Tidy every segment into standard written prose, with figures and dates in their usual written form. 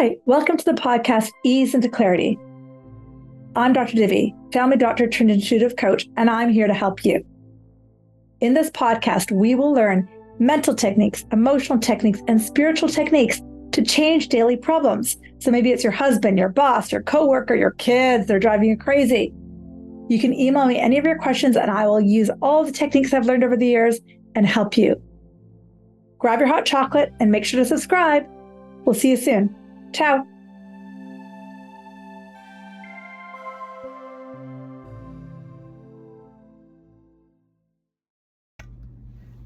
Hi, welcome to the podcast Ease into Clarity. I'm Dr. Divi, family doctor turned intuitive coach, and I'm here to help you. In this podcast, we will learn mental techniques, emotional techniques, and spiritual techniques to change daily problems. So maybe it's your husband, your boss, your coworker, your kids, they're driving you crazy. You can email me any of your questions and I will use all the techniques I've learned over the years and help you. Grab your hot chocolate and make sure to subscribe. We'll see you soon. Ciao.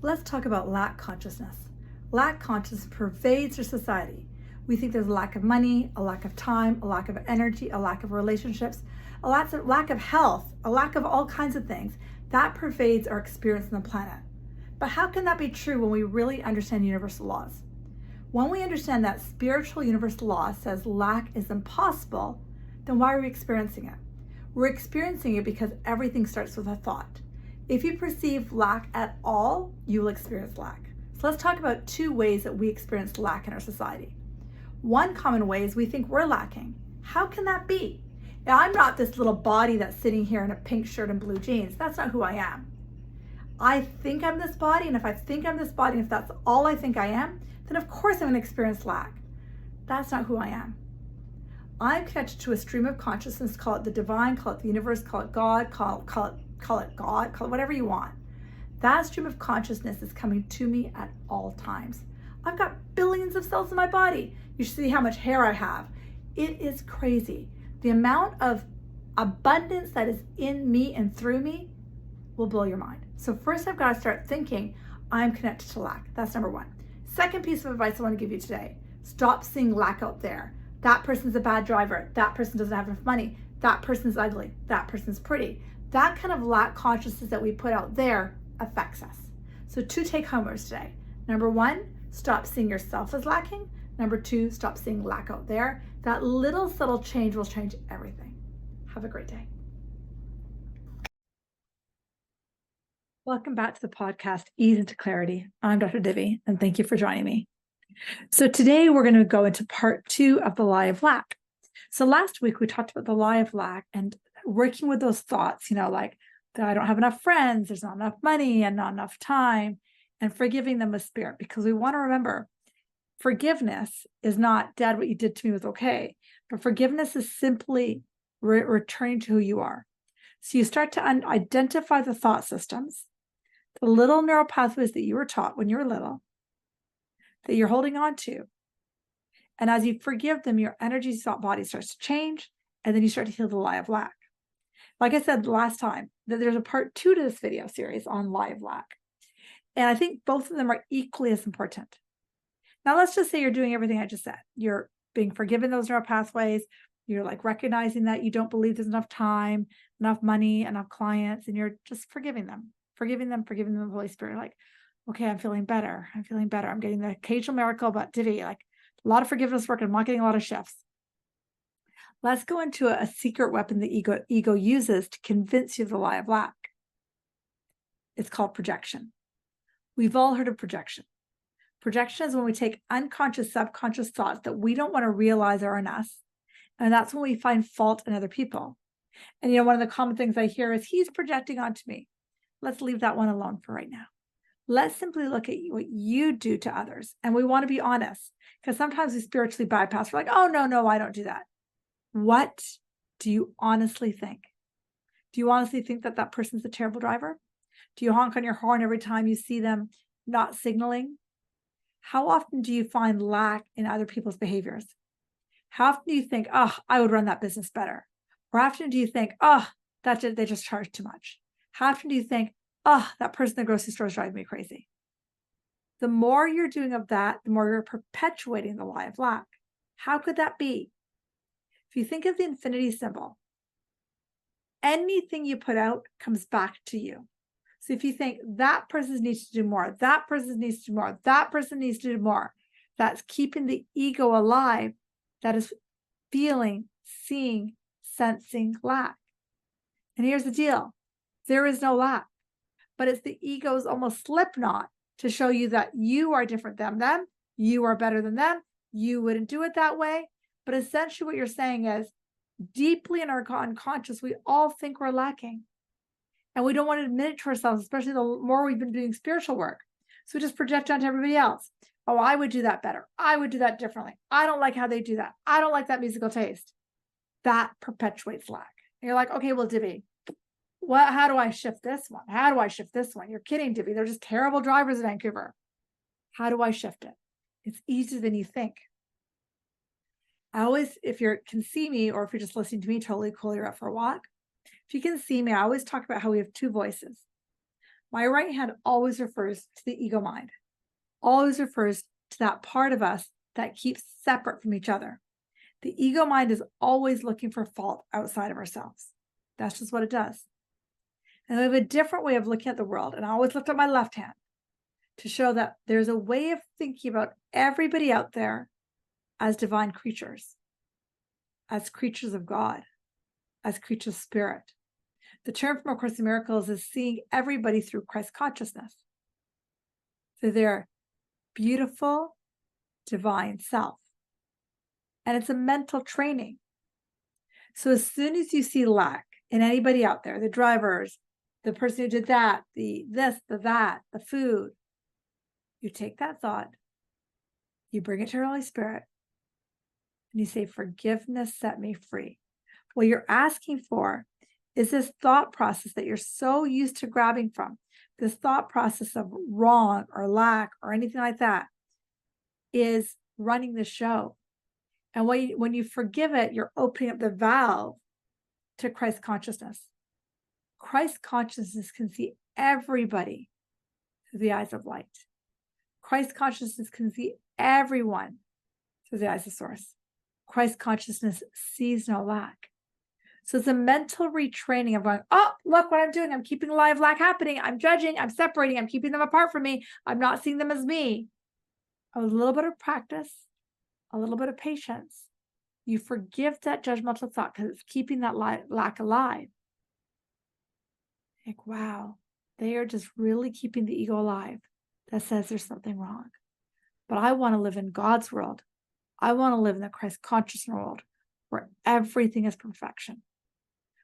Let's talk about lack consciousness. Lack consciousness pervades our society. We think there's a lack of money, a lack of time, a lack of energy, a lack of relationships, a lack of health, a lack of all kinds of things. That pervades our experience on the planet. But how can that be true when we really understand universal laws? When we understand that spiritual universal law says lack is impossible, then why are we experiencing it? We're experiencing it because everything starts with a thought. If you perceive lack at all, you will experience lack. So let's talk about two ways that we experience lack in our society. One common way is we think we're lacking. How can that be? Now, I'm not this little body that's sitting here in a pink shirt and blue jeans. That's not who I am. I think I'm this body, and if I think I'm this body, and if that's all I think I am, then of course I'm going to experience lack. That's not who I am. I'm connected to a stream of consciousness, call it the divine, call it the universe, call it God, call it God, call it whatever you want. That stream of consciousness is coming to me at all times. I've got billions of cells in my body. You should see how much hair I have. It is crazy. The amount of abundance that is in me and through me will blow your mind. So first I've got to start thinking I'm connected to lack. That's number one. Second piece of advice I want to give you today, stop seeing lack out there. That person's a bad driver. That person doesn't have enough money. That person's ugly. That person's pretty. That kind of lack consciousness that we put out there affects us. So two take-homers today. Number one, stop seeing yourself as lacking. Number two, stop seeing lack out there. That little subtle change will change everything. Have a great day. Welcome back to the podcast, Ease into Clarity. I'm Dr. Divi, and thank you for joining me. So today we're going to go into part 2 of the lie of lack. So last week we talked about the lie of lack and working with those thoughts, like that I don't have enough friends, there's not enough money and not enough time, and forgiving them with spirit, because we want to remember forgiveness is not, Dad, what you did to me was okay, but forgiveness is simply returning to who you are. So you start to identify the thought systems, the little neural pathways that you were taught when you were little, that you're holding on to. And as you forgive them, your energy body starts to change, and then you start to heal the lie of lack. Like I said last time, that there's a part 2 to this video series on lie of lack. And I think both of them are equally as important. Now, let's just say you're doing everything I just said. You're being forgiven those neural pathways. You're recognizing that you don't believe there's enough time, enough money, enough clients, and you're just forgiving them, the Holy Spirit. Okay, I'm feeling better. I'm getting the occasional miracle, but Divi, a lot of forgiveness work. I'm not getting a lot of shifts. Let's go into a secret weapon the ego uses to convince you of the lie of lack. It's called projection. We've all heard of projection. Projection is when we take unconscious, subconscious thoughts that we don't want to realize are in us. And that's when we find fault in other people. And one of the common things I hear is, he's projecting onto me. Let's leave that one alone for right now. Let's simply look at what you do to others. And we want to be honest, because sometimes we spiritually bypass. We're like, oh, no, I don't do that. What do you honestly think? Do you honestly think that that person's a terrible driver? Do you honk on your horn every time you see them not signaling? How often do you find lack in other people's behaviors? How often do you think, oh, I would run that business better? Or how often do you think, oh, they just charge too much? How often do you think, oh, that person in the grocery store is driving me crazy? The more you're doing of that, the more you're perpetuating the lie of lack. How could that be? If you think of the infinity symbol, anything you put out comes back to you. So if you think that person needs to do more, that person needs to do more, that person needs to do more, that's keeping the ego alive. That is feeling, seeing, sensing lack. And here's the deal. There is no lack, but it's the ego's almost slip knot to show you that you are different than them. You are better than them. You wouldn't do it that way. But essentially what you're saying is deeply in our unconscious, we all think we're lacking. And we don't want to admit it to ourselves, especially the more we've been doing spiritual work. So we just project onto everybody else. Oh, I would do that better. I would do that differently. I don't like how they do that. I don't like that musical taste. That perpetuates lack. And you're like, okay, well, Divi, how do I shift this one? How do I shift this one? You're kidding, Divi. They're just terrible drivers in Vancouver. How do I shift it? It's easier than you think. I always, if you can see me, or if you're just listening to me, totally cool, you're up for a walk. If you can see me, I always talk about how we have two voices. My right hand always refers to the ego mind, always refers to that part of us that keeps separate from each other. The ego mind is always looking for fault outside of ourselves. That's just what it does. And we have a different way of looking at the world. And I always lift up my left hand to show that there's a way of thinking about everybody out there as divine creatures, as creatures of God, as creatures of spirit. The term from A Course in Miracles is seeing everybody through Christ consciousness, through their beautiful, divine self. And it's a mental training. So as soon as you see lack in anybody out there, the drivers, the person who did that, the this, the that, the food, you take that thought, you bring it to your Holy Spirit, and you say, forgiveness, set me free. What you're asking for is this thought process that you're so used to grabbing from, this thought process of wrong or lack or anything like that is running the show. And when you forgive it, you're opening up the valve to Christ consciousness. Christ consciousness can see everybody through the eyes of light. Christ consciousness can see everyone through the eyes of source. Christ consciousness sees no lack. So it's a mental retraining of going, oh, look what I'm doing. I'm keeping alive lack happening. I'm judging. I'm separating. I'm keeping them apart from me. I'm not seeing them as me. A little bit of practice, a little bit of patience. You forgive that judgmental thought because it's keeping that lack alive. Like, wow, they are just really keeping the ego alive that says there's something wrong. But I want to live in God's world. I want to live in the Christ conscious world where everything is perfection.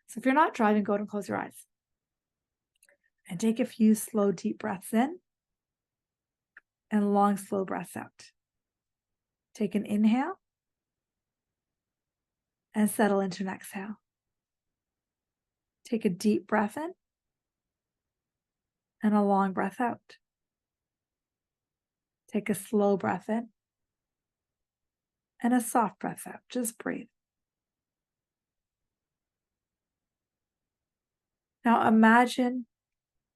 So if you're not driving, go ahead and close your eyes. And take a few slow, deep breaths in and long, slow breaths out. Take an inhale and settle into an exhale. Take a deep breath in and a long breath out. Take a slow breath in and a soft breath out. Just breathe. Now imagine,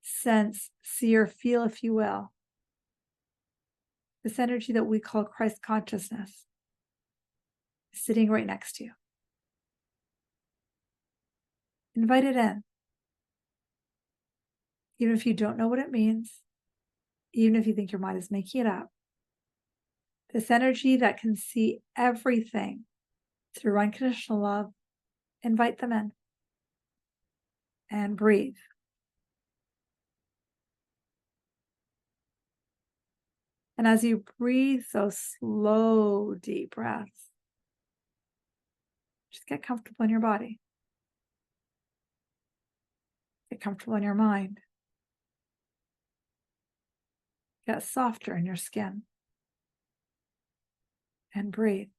sense, see, or feel, if you will, this energy that we call Christ consciousness sitting right next to you. Invite it in. Even if you don't know what it means, even if you think your mind is making it up, this energy that can see everything through unconditional love, invite them in and breathe. And as you breathe those slow, deep breaths, just get comfortable in your body. Get comfortable in your mind. Get softer in your skin. And breathe.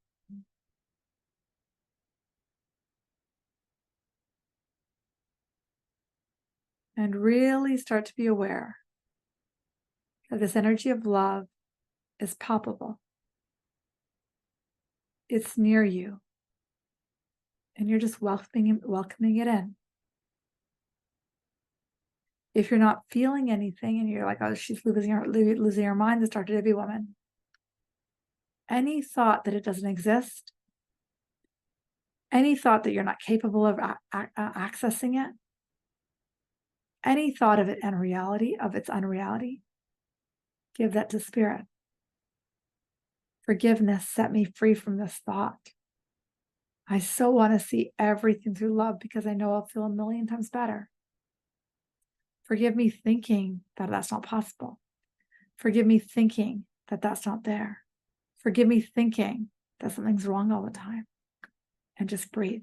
And really start to be aware that this energy of love is palpable. It's near you. And you're just welcoming it in. If you're not feeling anything and you're like, oh, she's losing her mind, this Dr. Divi woman. Any thought that it doesn't exist, any thought that you're not capable of accessing it, any thought of it and reality, of its unreality, give that to spirit. Forgiveness, set me free from this thought. I so want to see everything through love because I know I'll feel a million times better. Forgive me thinking that that's not possible. Forgive me thinking that that's not there. Forgive me thinking that something's wrong all the time. and just breathe.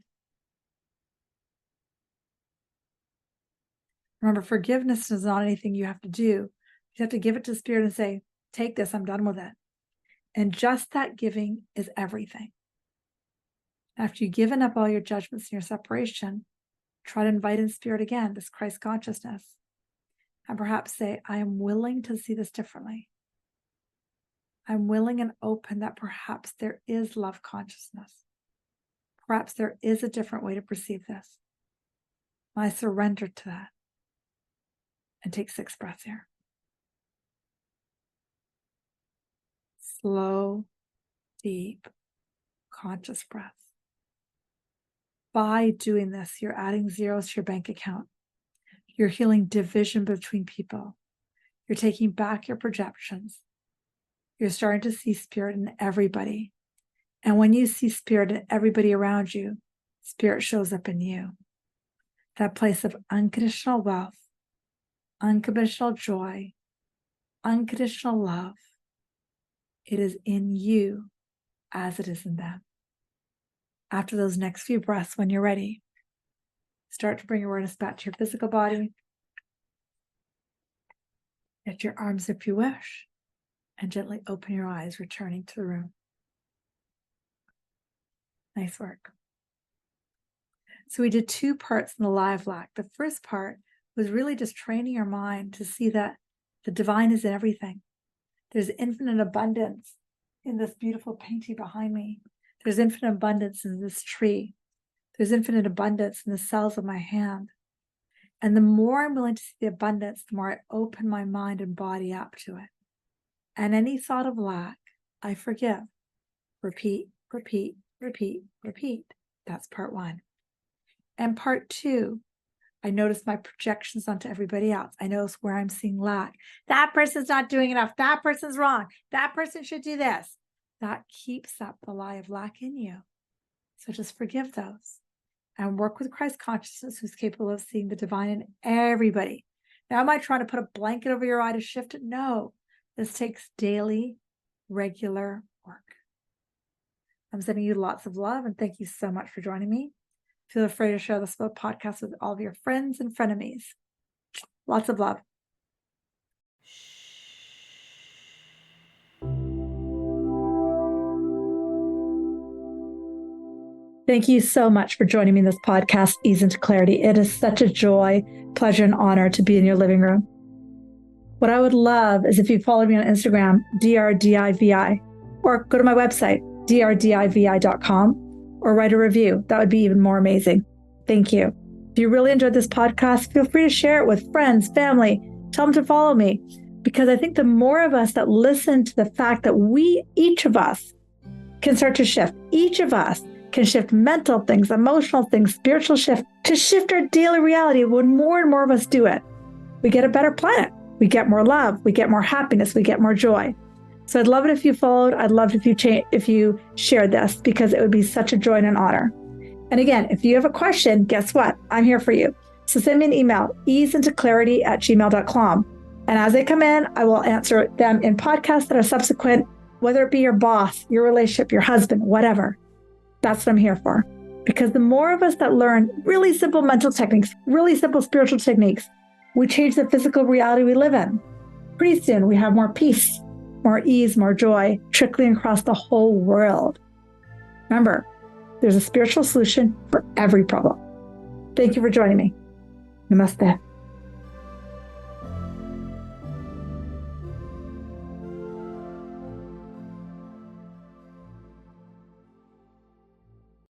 Remember, forgiveness is not anything you have to do. You have to give it to Spirit and say, take this, I'm done with it. And just that giving is everything. After you've given up all your judgments and your separation, try to invite in Spirit again, this Christ consciousness. And perhaps say, I am willing to see this differently. I'm willing and open that perhaps there is love consciousness. Perhaps there is a different way to perceive this. I surrender to that. And take 6 breaths here. Slow, deep, conscious breaths. By doing this, you're adding zeros to your bank account. You're healing division between people. You're taking back your projections. You're starting to see Spirit in everybody. And when you see Spirit in everybody around you, Spirit shows up in you. That place of unconditional wealth, unconditional joy, unconditional love. It is in you as it is in them. After those next few breaths, when you're ready, start to bring awareness back to your physical body. Lift your arms if you wish, and gently open your eyes, returning to the room. Nice work. So we did 2 parts in the live lack. The first part was really just training your mind to see that the divine is in everything. There's infinite abundance in this beautiful painting behind me. There's infinite abundance in this tree. There's infinite abundance in the cells of my hand. And the more I'm willing to see the abundance, the more I open my mind and body up to it. And any thought of lack, I forgive. Repeat, repeat, repeat, repeat. That's part 1. And part 2, I notice my projections onto everybody else. I notice where I'm seeing lack. That person's not doing enough. That person's wrong. That person should do this. That keeps up the lie of lack in you. So just forgive those and work with Christ consciousness, who's capable of seeing the divine in everybody. Now, am I trying to put a blanket over your eye to shift it? No. This takes daily, regular work. I'm sending you lots of love, and thank you so much for joining me. Feel free to share this podcast with all of your friends and frenemies. Lots of love. Thank you so much for joining me in this podcast, Ease into Clarity. It is such a joy, pleasure, and honor to be in your living room. What I would love is if you follow me on Instagram, DRDIVI, or go to my website, drdivi.com, or write a review. That would be even more amazing. Thank you. If you really enjoyed this podcast, feel free to share it with friends, family. Tell them to follow me, because I think the more of us that listen to the fact that each of us can start to shift. Each of us can shift mental things, emotional things, spiritual shift, to shift our daily reality. When more and more of us do it, we get a better planet. We get more love. We get more happiness. We get more joy. So I'd love it if you followed. I'd love it if you shared this, because it would be such a joy and an honor. And again, if you have a question, guess what? I'm here for you. So send me an email, easeintoclarity@gmail.com. And as they come in, I will answer them in podcasts that are subsequent, whether it be your boss, your relationship, your husband, whatever. That's what I'm here for. Because the more of us that learn really simple mental techniques, really simple spiritual techniques, we change the physical reality we live in. Pretty soon, we have more peace, more ease, more joy, trickling across the whole world. Remember, there's a spiritual solution for every problem. Thank you for joining me. Namaste.